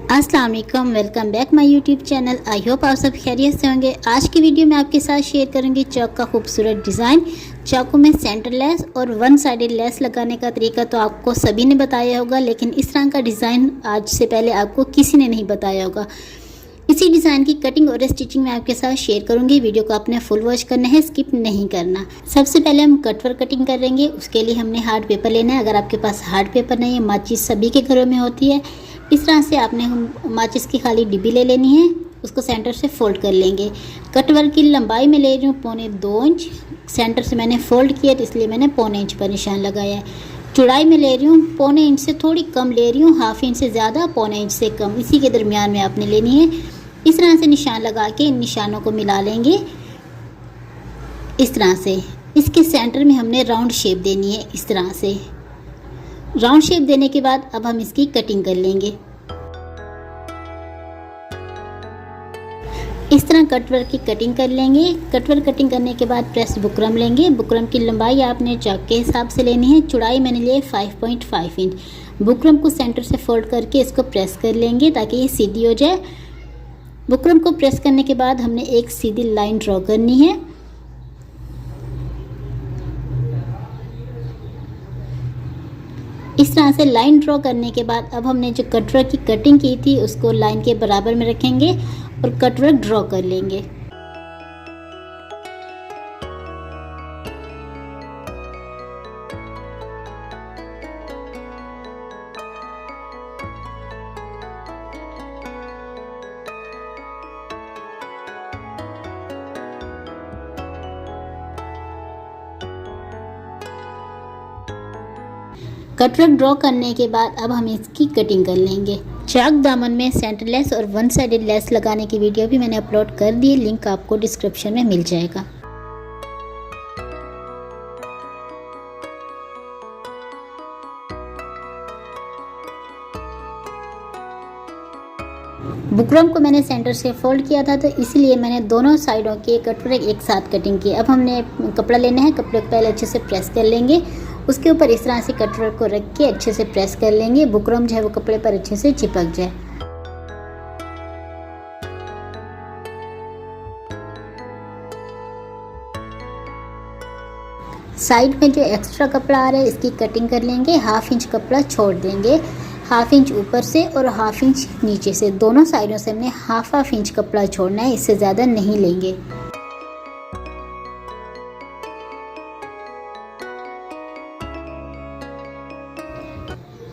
अस्सलाम वालेकुम, welcome back my YouTube channel. I hope आप सब खैरियत से होंगे। आज की वीडियो में आपके साथ शेयर करूंगी चौक का खूबसूरत डिज़ाइन। चाकू में सेंटर लेस और वन साइडेड लेस लगाने का तरीका तो आपको सभी ने बताया होगा, लेकिन इस तरह का डिज़ाइन आज से पहले आपको किसी ने नहीं बताया होगा। इसी डिज़ाइन की कटिंग और स्टिचिंग में आपके साथ शेयर करूंगी। वीडियो को आपने फुल वॉच करना है, स्किप नहीं करना। सबसे पहले हम कटवर्क कटिंग करेंगे। उसके लिए हमने हार्ड पेपर लेना है। अगर आपके पास हार्ड पेपर नहीं है, माचिस सभी के घरों में होती है, इस तरह से आपने माचिस की खाली डिब्बी ले लेनी है। उसको सेंटर से फोल्ड कर लेंगे। कटवर्क की लंबाई में ले रही हूँ 1.25 इंच। सेंटर से मैंने फोल्ड किया तो इसलिए मैंने 1.25 इंच पर निशान लगाया है। चौड़ाई में ले रही हूँ 1.25 इंच से थोड़ी कम ले रही हूँ, 1/2 इंच से ज़्यादा, 1.25 इंच से कम, इसी के दरमियान में आपने लेनी है। इस तरह से निशान लगा के इन निशानों को मिला लेंगे इस तरह से। इसके सेंटर में हमने राउंड शेप देनी है। इस तरह से राउंड शेप देने के बाद अब हम इसकी कटिंग कर लेंगे। इस तरह कटवर्क की कटिंग कर लेंगे। कटवर्क कटिंग करने के बाद प्रेस बुकरम लेंगे। बुकरम की लंबाई आपने चाक के हिसाब से लेनी है। चौड़ाई मैंने लिए 5.5 इंच। बुकरम को सेंटर से फोल्ड करके इसको प्रेस कर लेंगे ताकि ये सीधी हो जाए। बुकरम को प्रेस करने के बाद हमने एक सीधी लाइन ड्रॉ करनी है। इस तरह से लाइन ड्रॉ करने के बाद अब हमने जो कटवर्क की कटिंग की थी उसको लाइन के बराबर में रखेंगे और कटवर्क ड्रॉ कर लेंगे। कटवर्क ड्रॉ करने के बाद अब हम इसकी कटिंग कर लेंगे। चाक दामन में सेंटर लेस और वन साइडेड लेस लगाने की वीडियो भी मैंने अपलोड कर दी है, लिंक आपको डिस्क्रिप्शन में मिल जाएगा। बुकरम को मैंने सेंटर से फोल्ड किया था तो इसलिए मैंने दोनों साइडों के कटवर्क एक साथ कटिंग की। अब हमने कपड़ा लेना है। कपड़े को पहले अच्छे से प्रेस कर लेंगे। उसके ऊपर इस तरह से कटवर्क को रख के अच्छे से प्रेस कर लेंगे। बुकरम जो है वो कपड़े पर अच्छे से चिपक जाए। साइड में जो एक्स्ट्रा कपड़ा आ रहा है इसकी कटिंग कर लेंगे। 1/2 इंच कपड़ा छोड़ देंगे। 1/2 इंच ऊपर से और 1/2 इंच नीचे से, दोनों साइडों से हमने 1/2 इंच कपड़ा छोड़ना है, इससे ज़्यादा नहीं लेंगे।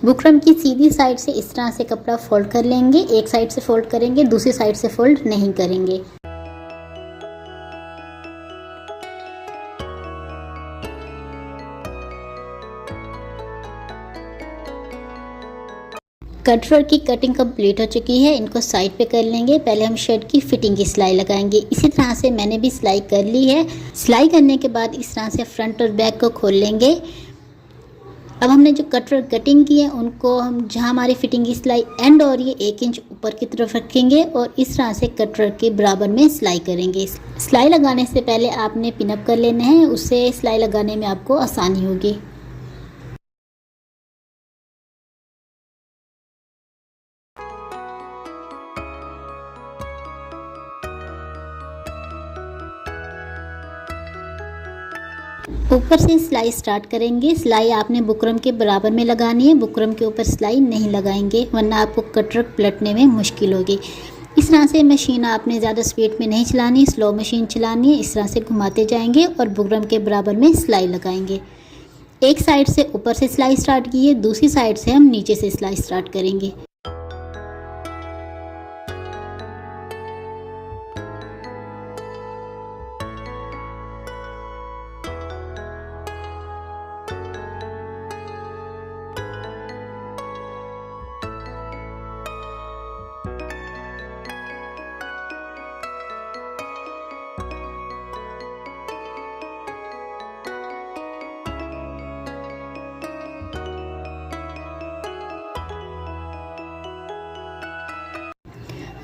बुकरम की सीधी साइड से इस तरह से कपड़ा फोल्ड कर लेंगे। एक साइड से फोल्ड करेंगे, दूसरी साइड से फोल्ड नहीं करेंगे। कटवर्क की कटिंग कंप्लीट हो चुकी है। इनको साइड पे कर लेंगे। पहले हम शर्ट की फिटिंग की सिलाई लगाएंगे। इसी तरह से मैंने भी सिलाई कर ली है। सिलाई करने के बाद इस तरह से फ्रंट और बैक को खोल लेंगे। अब हमने जो कटवर्क कटिंग की है उनको हम जहां हमारी फिटिंग की सिलाई एंड हो रही है 1 इंच ऊपर की तरफ रखेंगे और इस तरह से कटवर्क के बराबर में सिलाई करेंगे। सिलाई लगाने से पहले आपने पिनअप कर लेना है, उससे सिलाई लगाने में आपको आसानी होगी। ऊपर से सिलाई स्टार्ट करेंगे। सिलाई आपने बुकरम के बराबर में लगानी है। बुकरम के ऊपर सिलाई नहीं लगाएंगे वरना आपको कटवर्क पलटने में मुश्किल होगी। इस तरह से मशीन आपने ज़्यादा स्पीड में नहीं चलानी, स्लो मशीन चलानी है। इस तरह से घुमाते जाएंगे और बुकरम के बराबर में सिलाई लगाएंगे। एक साइड से ऊपर से सिलाई स्टार्ट की है, दूसरी साइड से हम नीचे से सिलाई स्टार्ट करेंगे।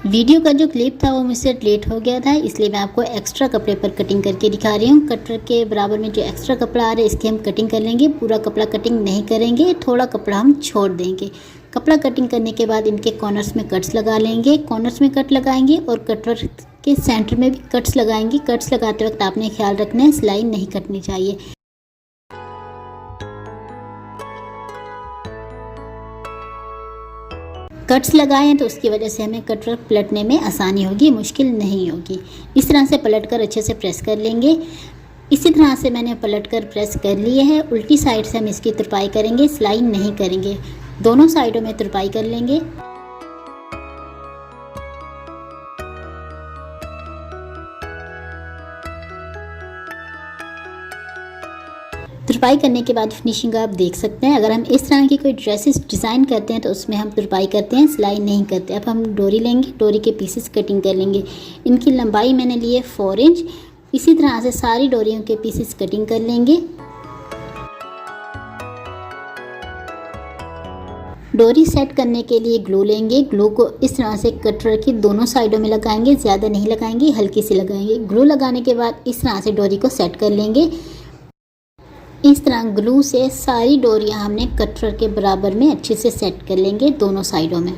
वीडियो का जो क्लिप था वो मुझसे लेट हो गया था, इसलिए मैं आपको एक्स्ट्रा कपड़े पर कटिंग करके दिखा रही हूँ। कटर के बराबर में जो एक्स्ट्रा कपड़ा आ रहा है इसकी हम कटिंग कर लेंगे। पूरा कपड़ा कटिंग नहीं करेंगे, थोड़ा कपड़ा हम छोड़ देंगे कपड़ा कटिंग करने के बाद इनके कॉर्नर्स में कट्स लगा लेंगे, कॉर्नर्स में कट लगाएंगे और कटवर्क के सेंटर में भी कट्स लगाएंगे। कट्स लगाते वक्त आपने ख्याल रखना है सिलाई नहीं कटनी चाहिए। कट्स लगाएं तो उसकी वजह से हमें कटवर्क पलटने में आसानी होगी, मुश्किल नहीं होगी। इस तरह से पलटकर अच्छे से प्रेस कर लेंगे। इसी तरह से मैंने पलटकर प्रेस कर लिए है। उल्टी साइड से हम इसकी तुरपाई करेंगे, सिलाई नहीं करेंगे, दोनों साइडों में तुरपाई कर लेंगे। तुरपाई करने के बाद फिनिशिंग आप देख सकते हैं। अगर हम इस तरह की कोई ड्रेसेस डिज़ाइन करते हैं तो उसमें हम तुरपाई करते हैं, सिलाई नहीं करते। अब हम डोरी लेंगे, डोरी के पीसेस कटिंग कर लेंगे। इनकी लंबाई मैंने ली है 4 इंच। इसी तरह से सारी डोरियों के पीसेस कटिंग कर लेंगे। डोरी सेट करने के लिए ग्लू लेंगे। ग्लू को इस तरह से कटवर्क की दोनों साइडों में लगाएंगे, ज़्यादा नहीं लगाएंगे, हल्की सी लगाएंगे। ग्लू लगाने के बाद इस तरह से डोरी को सेट कर लेंगे। इस तरह ग्लू से सारी डोरियां हमने कटवर्क के बराबर में अच्छे से सेट कर लेंगे दोनों साइडों में।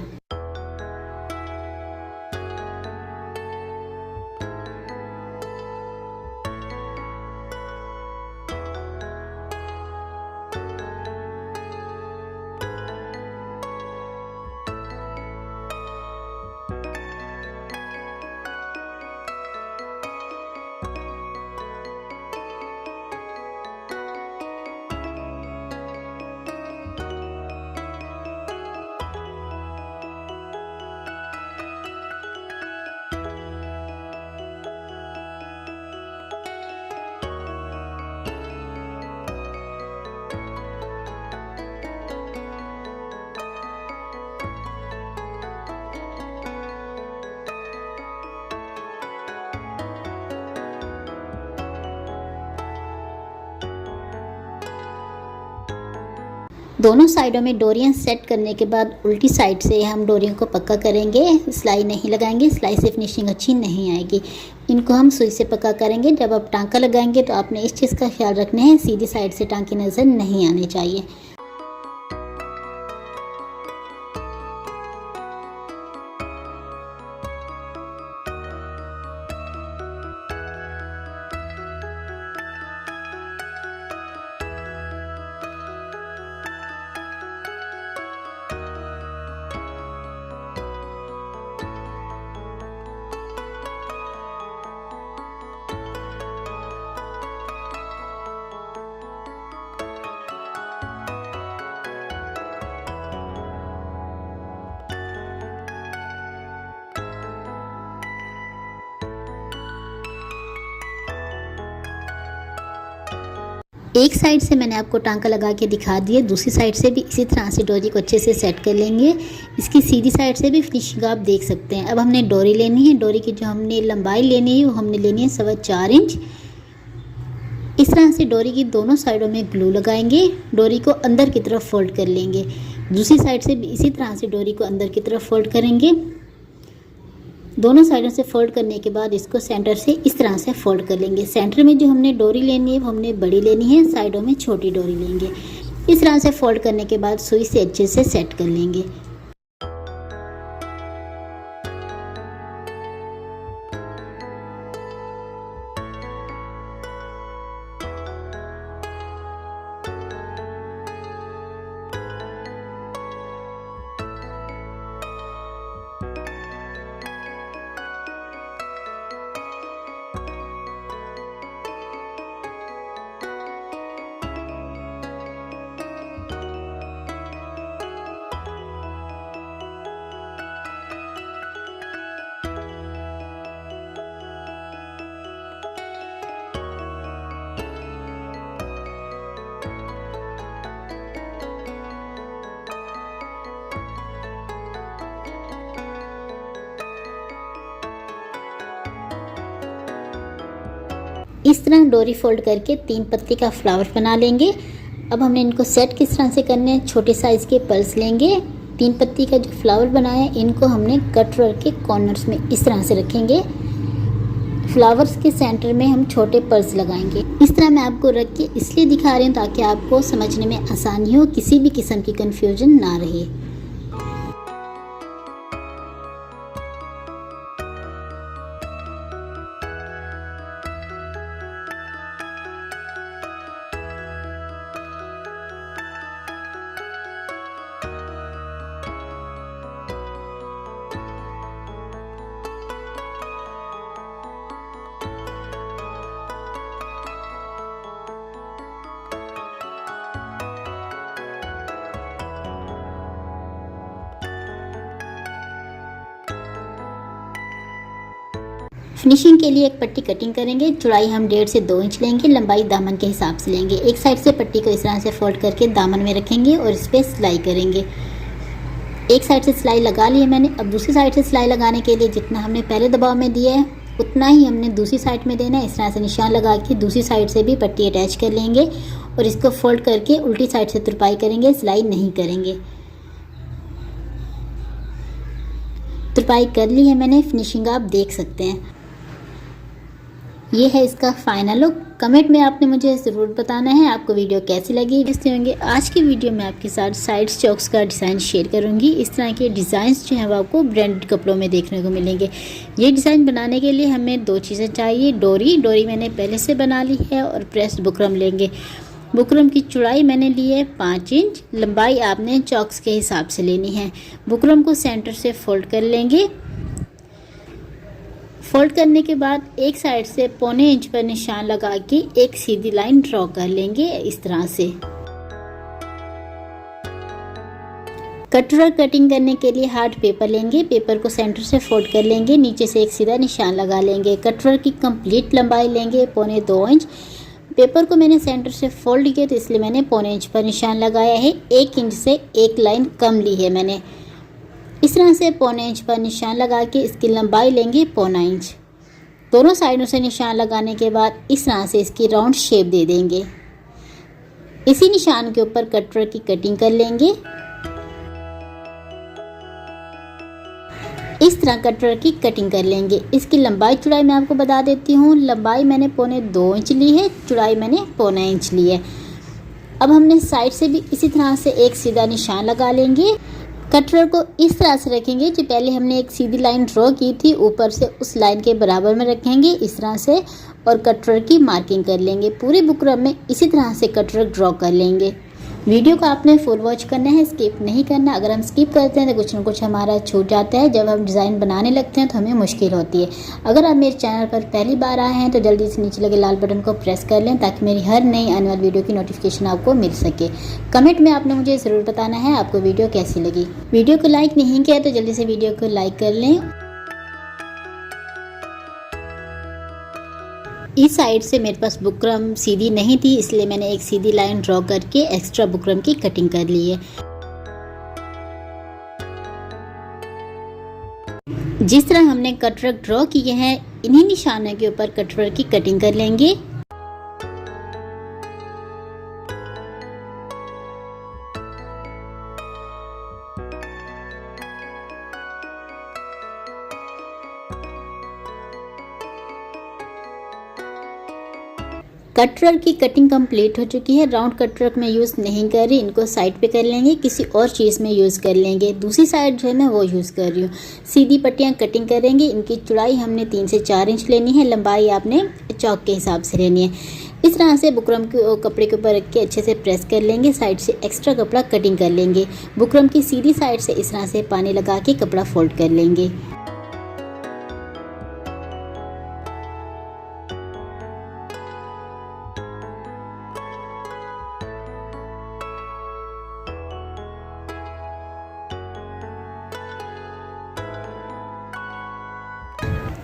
दोनों साइडों में डोरियां सेट करने के बाद उल्टी साइड से हम डोरियों को पक्का करेंगे, सिलाई नहीं लगाएंगे, सिलाई से फिनिशिंग अच्छी नहीं आएगी। इनको हम सुई से पक्का करेंगे। जब आप टांका लगाएंगे तो आपने इस चीज़ का ख्याल रखना है, सीधी साइड से टांके नज़र नहीं आने चाहिए। एक साइड से मैंने आपको टांका लगा के दिखा दिया, दूसरी साइड से भी इसी तरह से डोरी को अच्छे से सेट कर लेंगे। इसकी सीधी साइड से भी फिनिशिंग आप देख सकते हैं। अब हमने डोरी लेनी है। डोरी की जो हमने लंबाई लेनी है वो हमने लेनी है 4.25 इंच। इस तरह से डोरी की दोनों साइडों में ग्लू लगाएंगे। डोरी को अंदर की तरफ फोल्ड कर लेंगे। दूसरी साइड से भी इसी तरह से डोरी को अंदर की तरफ फोल्ड करेंगे। दोनों साइडों से फोल्ड करने के बाद इसको सेंटर से इस तरह से फोल्ड कर लेंगे। सेंटर में जो हमने डोरी लेनी है वो हमने बड़ी लेनी है, साइडों में छोटी डोरी लेंगे। इस तरह से फोल्ड करने के बाद सुई से अच्छे से सेट कर लेंगे। इस तरह डोरी फोल्ड करके 3 पत्ती का फ्लावर बना लेंगे। अब हमने इनको सेट किस तरह से करने हैं, छोटे साइज़ के पर्ल्स लेंगे। 3 पत्ती का जो फ्लावर बनाया है इनको हमने कट वर्क के कॉर्नर्स में इस तरह से रखेंगे। फ्लावर्स के सेंटर में हम छोटे पर्ल्स लगाएंगे। इस तरह मैं आपको रख के इसलिए दिखा रही हूँ ताकि आपको समझने में आसानी हो, किसी भी किस्म की कन्फ्यूजन ना रहे। फिनिशिंग के लिए एक पट्टी कटिंग करेंगे। चौड़ाई हम 1.5 से 2 इंच लेंगे, लंबाई दामन के हिसाब से लेंगे। एक साइड से पट्टी को इस तरह से फोल्ड करके दामन में रखेंगे और इस पर सिलाई करेंगे। एक साइड से सिलाई लगा ली है मैंने। अब दूसरी साइड से सिलाई लगाने के लिए जितना हमने पहले दबाव में दिया है उतना ही हमने दूसरी साइड में देना है। इस तरह से निशान लगा के दूसरी साइड से भी पट्टी अटैच कर लेंगे और इसको फोल्ड करके उल्टी साइड से तुरपाई करेंगे, सिलाई नहीं करेंगे। तुरपाई कर ली है मैंने, फिनिशिंग आप देख सकते हैं। ये है इसका फाइनल लुक। कमेंट में आपने मुझे ज़रूर बताना है आपको वीडियो कैसी लगी। कैसे होंगे आज की वीडियो में आपके साथ साइड्स चॉक्स का डिज़ाइन शेयर करूंगी। इस तरह के डिज़ाइंस जो हैं वो आपको ब्रांडेड कपड़ों में देखने को मिलेंगे। ये डिज़ाइन बनाने के लिए हमें 2 चीज़ें चाहिए। डोरी मैंने पहले से बना ली है और प्रेस्ड बुकरम लेंगे। बुकरम की चौड़ाई मैंने ली है 5 इंच, लंबाई आपने चॉक्स के हिसाब से लेनी है। बुकरम को सेंटर से फोल्ड कर लेंगे। फोल्ड करने के बाद एक साइड से 1.25 इंच पर निशान लगा के एक सीधी लाइन ड्रॉ कर लेंगे इस तरह से। कटवर्क कटिंग करने के लिए हार्ड पेपर लेंगे। पेपर को सेंटर से फोल्ड कर लेंगे, नीचे से एक सीधा निशान लगा लेंगे। कटवर्क की कंप्लीट लंबाई लेंगे 1.25 इंच। पेपर को मैंने सेंटर से फोल्ड किया तो इसलिए मैंने 1.25 इंच पर निशान लगाया है। 1 इंच से एक लाइन कम ली है मैंने। इस तरह से 1.25 इंच पर निशान लगा के इसकी लंबाई लेंगे 1.25 इंच। दोनों साइडों से निशान लगाने के बाद इस तरह से इसकी राउंड शेप दे देंगे। इसी निशान के ऊपर कटवर्क की कटिंग कर लेंगे। इस तरह कटवर्क की कटिंग कर लेंगे। इसकी लंबाई चौड़ाई मैं आपको बता देती हूँ। लंबाई मैंने 1.25 इंच ली है, चौड़ाई मैंने 1.25 इंच ली है। अब हमने साइड से भी इसी तरह से एक सीधा निशान लगा लेंगे। कटवर्क को इस तरह से रखेंगे जो पहले हमने एक सीधी लाइन ड्रॉ की थी ऊपर से उस लाइन के बराबर में रखेंगे इस तरह से और कटवर्क की मार्किंग कर लेंगे। पूरे बुकरम में इसी तरह से कटवर्क ड्रॉ कर लेंगे। वीडियो को आपने फुल वॉच करना है, स्किप नहीं करना। अगर हम स्किप करते हैं तो कुछ ना कुछ हमारा छूट जाता है। जब हम डिज़ाइन बनाने लगते हैं तो हमें मुश्किल होती है। अगर आप मेरे चैनल पर पहली बार आए हैं तो जल्दी से नीचे लगे लाल बटन को प्रेस कर लें ताकि मेरी हर नई आने वाली वीडियो की नोटिफिकेशन आपको मिल सके। कमेंट में आपने मुझे ज़रूर बताना है आपको वीडियो कैसी लगी। वीडियो को लाइक नहीं किया तो जल्दी से वीडियो को लाइक कर लें। इस साइड से मेरे पास बुकरम सीधी नहीं थी इसलिए मैंने एक सीधी लाइन ड्रॉ करके एक्स्ट्रा बुकरम की कटिंग कर ली है। जिस तरह हमने कटवर्क ड्रॉ किए हैं इन्हीं निशानों के ऊपर कटवर्क की कटिंग कर लेंगे। कटवर्क की कटिंग कंप्लीट हो चुकी है। राउंड कटवर्क में यूज़ नहीं कर रही, इनको साइड पे कर लेंगे, किसी और चीज़ में यूज़ कर लेंगे। दूसरी साइड जो है मैं वो यूज़ कर रही हूँ। सीधी पट्टियाँ कटिंग करेंगे। इनकी चौड़ाई हमने 3 से 4 इंच लेनी है, लंबाई आपने चौक के हिसाब से लेनी है। इस तरह से बुकरम के कपड़े के ऊपर रख के अच्छे से प्रेस कर लेंगे। साइड से एक्स्ट्रा कपड़ा कटिंग कर लेंगे। बुकरम की सीधी साइड से इस तरह से पानी लगा के कपड़ा फोल्ड कर लेंगे।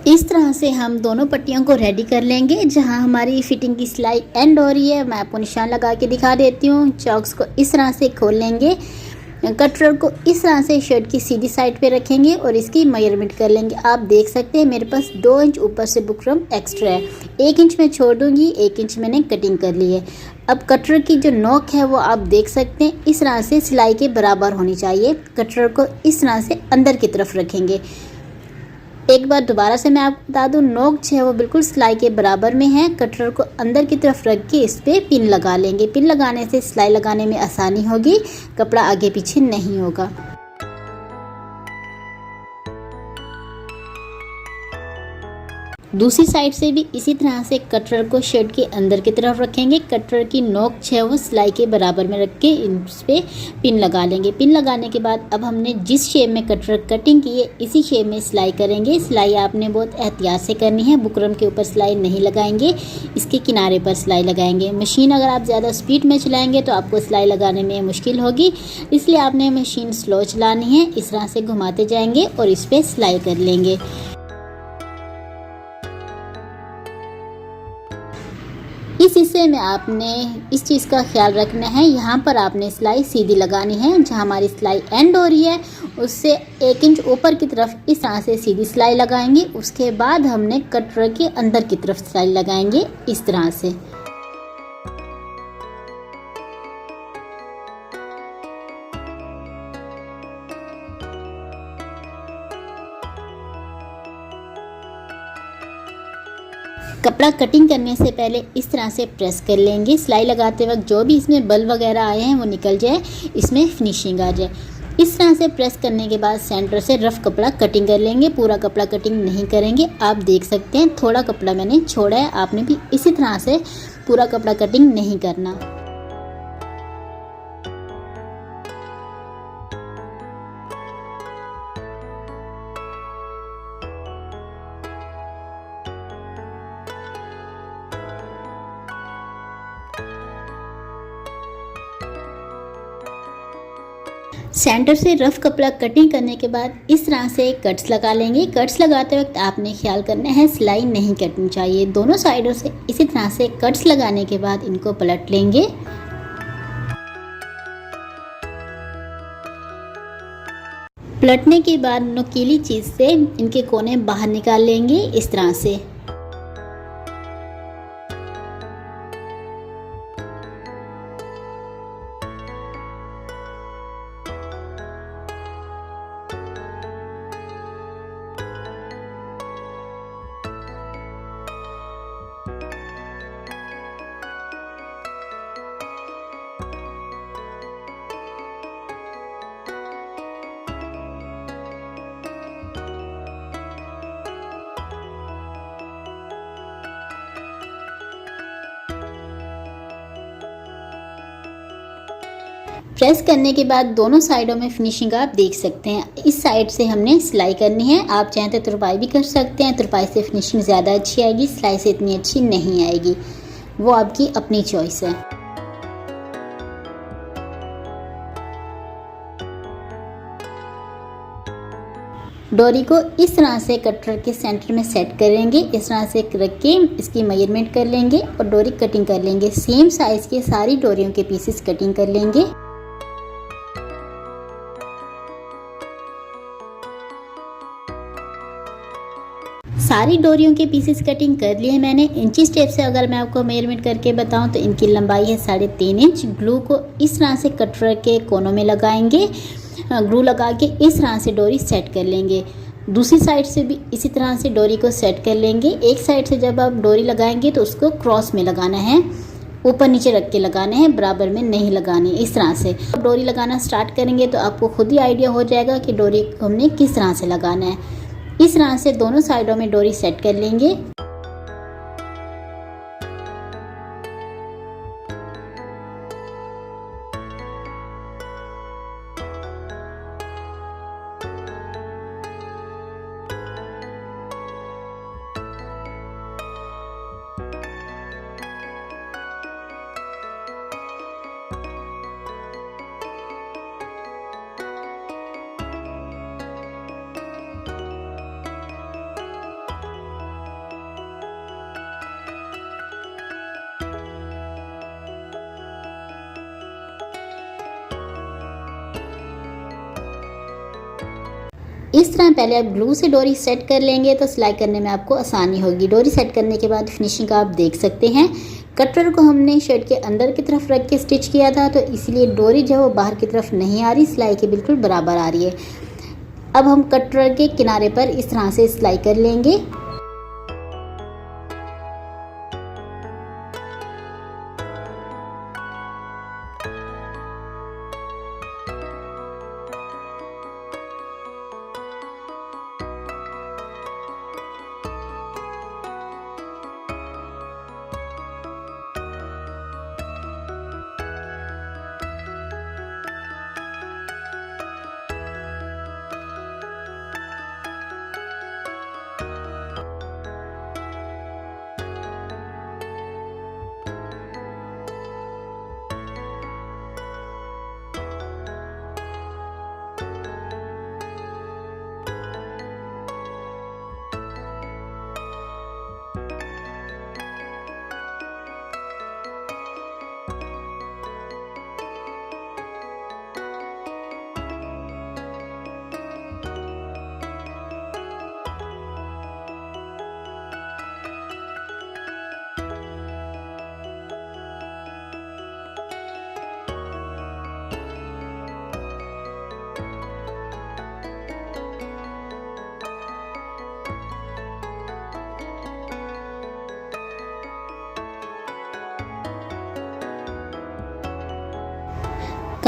इस तरह से हम दोनों पट्टियों को रेडी कर लेंगे। जहां हमारी फिटिंग की सिलाई एंड हो रही है मैं आपको निशान लगा के दिखा देती हूँ। चॉक्स को इस तरह से खोल लेंगे। कटवर्क को इस तरह से शर्ट की सीधी साइड पे रखेंगे और इसकी मेजरमेंट कर लेंगे। आप देख सकते हैं मेरे पास 2 इंच ऊपर से बुकरम एक्स्ट्रा है। 1 इंच मैं छोड़ दूंगी, 1 इंच मैंने कटिंग कर ली है। अब कटवर्क की जो नोक है वो आप देख सकते हैं इस तरह से सिलाई के बराबर होनी चाहिए। कटवर्क को इस तरह से अंदर की तरफ रखेंगे। एक बार दोबारा से मैं आपको बता दूं, नोक जो है वो बिल्कुल सिलाई के बराबर में है। कटवर्क को अंदर की तरफ रख के इस पर पिन लगा लेंगे। पिन लगाने से सिलाई लगाने में आसानी होगी, कपड़ा आगे पीछे नहीं होगा। दूसरी साइड से भी इसी तरह से कटवर्क को शर्ट के अंदर की तरफ रखेंगे। कटवर्क की नोक है वो सिलाई के बराबर में रख के इस पे पिन लगा लेंगे। पिन लगाने के बाद अब हमने जिस शेप में कटवर्क कटिंग की है इसी शेप में सिलाई करेंगे। सिलाई आपने बहुत एहतियात से करनी है। बुकरम के ऊपर सिलाई नहीं लगाएंगे, इसके किनारे पर सिलाई लगाएंगे। मशीन अगर आप ज़्यादा स्पीड में चलाएंगे तो आपको सिलाई लगाने में मुश्किल होगी, इसलिए आपने मशीन स्लो चलानी है। इस तरह से घुमाते जाएंगे और इस पर सिलाई कर लेंगे। हिस्से में आपने इस चीज़ का ख्याल रखना है, यहाँ पर आपने सिलाई सीधी लगानी है। जहाँ हमारी सिलाई एंड हो रही है उससे 1 इंच ऊपर की तरफ इस तरह से सीधी सिलाई लगाएंगे। उसके बाद हमने कटवर के अंदर की तरफ सिलाई लगाएंगे इस तरह से। कपड़ा कटिंग करने से पहले इस तरह से प्रेस कर लेंगे। सिलाई लगाते वक्त जो भी इसमें बल वगैरह आए हैं वो निकल जाए, इसमें फिनिशिंग आ जाए। इस तरह से प्रेस करने के बाद सेंटर से रफ कपड़ा कटिंग कर लेंगे। पूरा कपड़ा कटिंग नहीं करेंगे। आप देख सकते हैं थोड़ा कपड़ा मैंने छोड़ा है, आपने भी इसी तरह से पूरा कपड़ा कटिंग नहीं करना। सेंटर से रफ कपड़ा कटिंग करने के बाद इस तरह से कट्स लगा लेंगे। कट्स लगाते वक्त आपने ख्याल करना है सिलाई नहीं कटनी चाहिए। दोनों साइडों से इसी तरह से कट्स लगाने के बाद इनको पलट लेंगे। पलटने के बाद नुकीली चीज़ से इनके कोने बाहर निकाल लेंगे इस तरह से। प्रेस करने के बाद दोनों साइडों में फिनिशिंग आप देख सकते हैं। इस साइड से हमने सिलाई करनी है। आप चाहें तो तुरपाई भी कर सकते हैं। तुरपाई से फिनिशिंग ज़्यादा अच्छी आएगी, सिलाई से इतनी अच्छी नहीं आएगी, वो आपकी अपनी चॉइस है। डोरी को इस तरह से कटर के सेंटर में सेट करेंगे। इस तरह से रख के इसकी मेजरमेंट कर लेंगे और डोरी कटिंग कर लेंगे। सेम साइज़ के सारी डोरियों के पीसेस कटिंग कर लेंगे। सारी डोरियों के पीसेस कटिंग कर लिए मैंने। इंची टेप से अगर मैं आपको मेजरमेंट करके बताऊं तो इनकी लंबाई है 3.5 इंच। ग्लू को इस तरह से कटर के कोनों में लगाएंगे। ग्लू लगा के इस तरह से डोरी सेट कर लेंगे। दूसरी साइड से भी इसी तरह से डोरी को सेट कर लेंगे। एक साइड से जब आप डोरी लगाएंगे तो उसको क्रॉस में लगाना है, ऊपर नीचे रख के लगाने हैं, बराबर में नहीं लगानी। इस तरह से डोरी लगाना स्टार्ट करेंगे तो आपको खुद ही आइडिया हो जाएगा कि डोरी हमने किस तरह से लगाना है। इस तरह से दोनों साइडों में डोरी सेट कर लेंगे। इस तरह पहले आप ग्लू से डोरी सेट कर लेंगे तो सिलाई करने में आपको आसानी होगी। डोरी सेट करने के बाद फिनिशिंग आप देख सकते हैं। कटर को हमने शर्ट के अंदर की तरफ रख के स्टिच किया था तो इसलिए डोरी जो है वो बाहर की तरफ नहीं आ रही, सिलाई के बिल्कुल बराबर आ रही है। अब हम कटर के किनारे पर इस तरह से सिलाई कर लेंगे।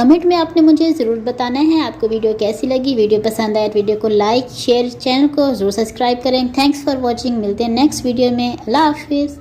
कमेंट में आपने मुझे ज़रूर बताना है आपको वीडियो कैसी लगी। वीडियो पसंद आए तो वीडियो को लाइक शेयर, चैनल को ज़रूर सब्सक्राइब करें। Thanks for watching. मिलते हैं नेक्स्ट वीडियो में। अल्लाह हाफिज़।